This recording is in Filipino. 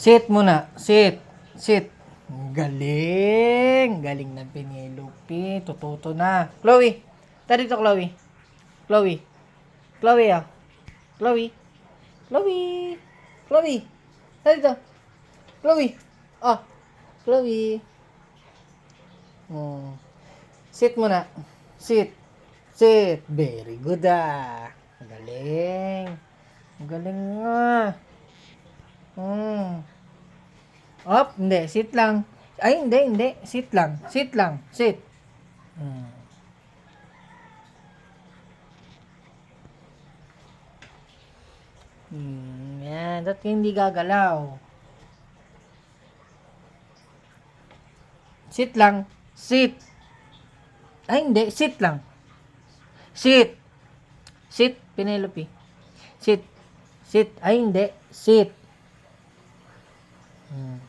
Sit muna. Sit. Sit. Galing. Galing ng Penelope. Tututo na. Chloe. Tara dito, Chloe. Chloe. Chloe, ah. Chloe. Chloe. Chloe. Tara dito. Chloe. Oh. Chloe. Hmm. Sit muna. Sit. Sit. Very good, ah. Galing. Galing nga. Hmm. Up, hindi. Sit lang. Ay, hindi. Sit lang. Sit lang. Sit. Hmm. Yan. Dapat hindi gagalaw. Sit lang. Sit. Ay, hindi. Sit lang. Sit. Sit, Penelope. Sit. Sit. Ay, hindi. Sit. Hmm.